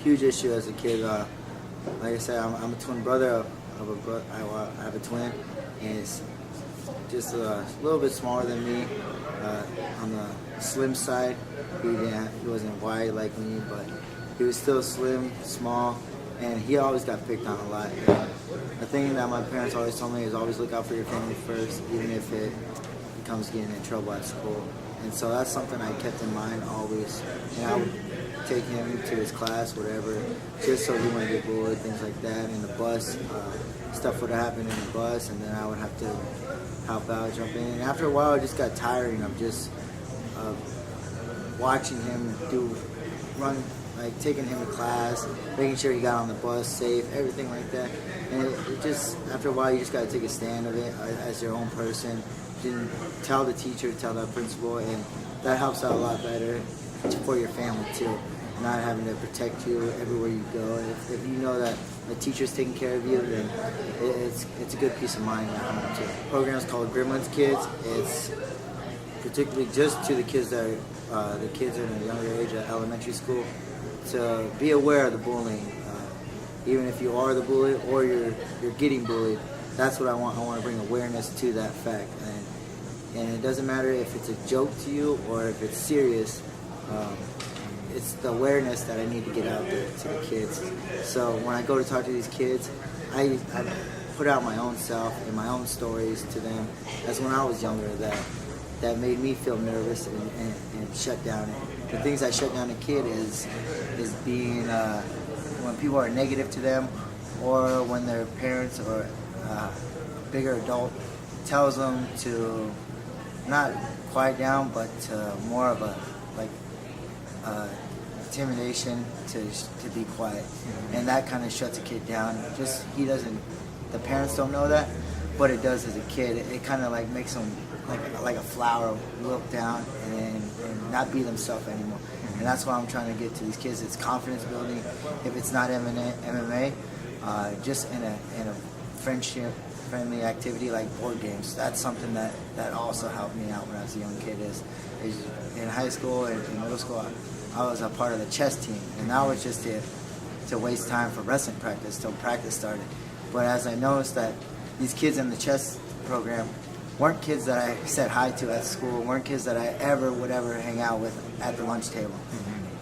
Huge issue as a kid. Like I said, I'm a twin brother I have a twin, and it's just a little bit smaller than me. On the slim side, he wasn't wide like me, but he was still slim, small, and he always got picked on a lot. And the thing that my parents always told me is always look out for your family first, even if it becomes getting in trouble at school. And so that's something I kept in mind always. And I would take him to his class, whatever, just so he wouldn't get bullied, things like that. In the bus, stuff would happen in the bus, and then I would have to help out, jump in. And after a while, it just got tiring of just watching him run, like taking him to class, making sure he got on the bus safe, everything like that. And it just, after a while, you just got to take a stand of it as your own person. You can tell the teacher, tell the principal, and that helps out a lot better for your family too. Not having to protect you everywhere you go. If you know that the teacher's taking care of you, then it's a good peace of mind at home too. The program is called Gremlins Kids. It's particularly just to the kids that are the kids in a younger age at elementary school, to be aware of the bullying. Even if you are the bully or you're getting bullied, that's what I want. I want to bring awareness to that fact. And it doesn't matter if it's a joke to you or if it's serious. It's the awareness that I need to get out there to the kids. So when I go to talk to these kids, I put out my own self and my own stories to them. That's when I was younger that made me feel nervous and shut down. The things that shut down a kid is being when people are negative to them, or when their parents or a bigger adult tells them to not quiet down, but more of a intimidation to be quiet, and that kind of shuts a kid down. Just the parents don't know that, but it does as a kid. It kind of like makes them like a flower wilt down and not be themselves anymore. And that's why I'm trying to get to these kids. It's confidence building. If it's not MMA, just in a friendship friendly activity like board games. That's something that also helped me out when I was a young kid. Is in high school and in middle school, I was a part of the chess team, and that was just to waste time for wrestling practice till practice started. But as I noticed that these kids in the chess program weren't kids that I said hi to at school, weren't kids that I would ever hang out with at the lunch table.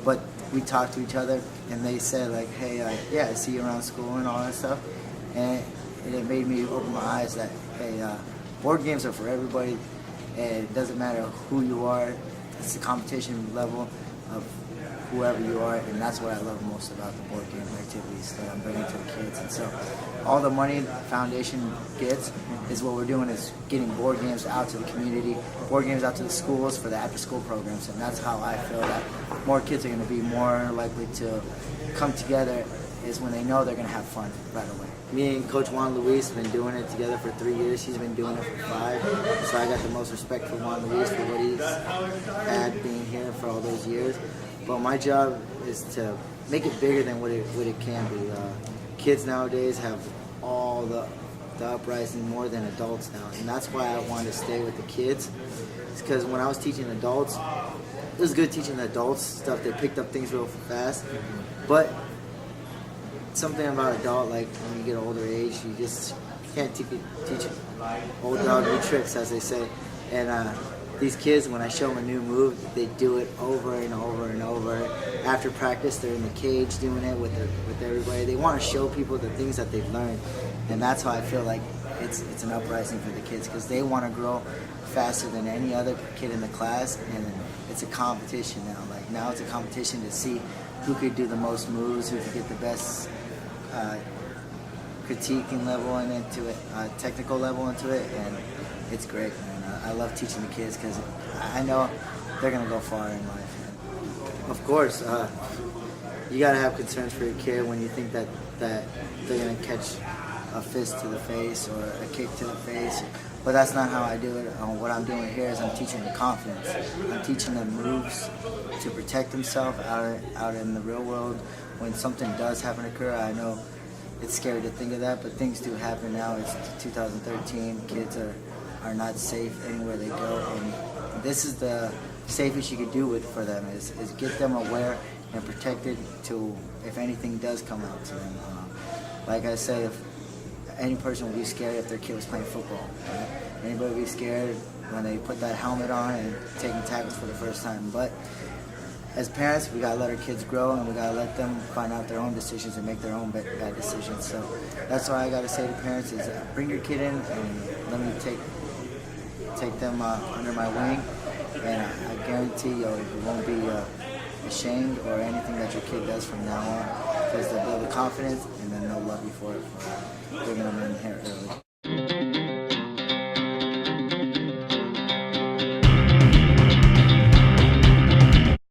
But we talked to each other, and they said like, hey, I see you around school and all that stuff. And it made me open my eyes that, hey, board games are for everybody, and it doesn't matter who you are. It's the competition level of whoever you are, and that's what I love most about the board game activities that I'm bringing to the kids. And so all the money the foundation gets is what we're doing is getting board games out to the community, board games out to the schools for the after-school programs, and that's how I feel that more kids are going to be more likely to come together is when they know they're going to have fun right away. Me and Coach Juan Luis have been doing it together for 3 years. He's been doing it for 5. So I got the most respect for Juan Luis for what he's had being here for all those years. But my job is to make it bigger than what it can be. Kids nowadays have all the uprising more than adults now. And that's why I wanted to stay with the kids. It's because when I was teaching adults, it was good teaching the adults stuff. They picked up things real fast. But something about adult, like when you get older age, you just can't teach old dog new tricks, as they say. And these kids, when I show them a new move, they do it over and over and over. After practice, they're in the cage doing it with everybody. They want to show people the things that they've learned, and that's how I feel like it's an uprising for the kids, because they want to grow faster than any other kid in the class, and it's a competition now. Like now, it's a competition to see who could do the most moves, who could get the best critiquing level into it, technical level into it, and it's great, man. I love teaching the kids because I know they're gonna go far in life. Of course, you gotta have concerns for your kid when you think that they're gonna catch a fist to the face or a kick to the face. But that's not how I do it. What I'm doing here is I'm teaching them confidence. I'm teaching them moves to protect themselves out in the real world. When something does happen to occur, I know it's scary to think of that, but things do happen now. It's 2013. Kids are not safe anywhere they go, and this is the safest you could do it for them is get them aware and protected to if anything does come out to them. Like I say, if any person would be scared if their kid was playing football. Right? Anybody would be scared when they put that helmet on and taking tackles for the first time. But as parents, we gotta let our kids grow, and we gotta let them find out their own decisions and make their own bad decisions. So that's why I gotta say to parents is bring your kid in and let me take them under my wing, and I guarantee you won't be ashamed or anything that your kid does from now on, because they'll build the confidence and then they'll love you for it, for bringing them in here early.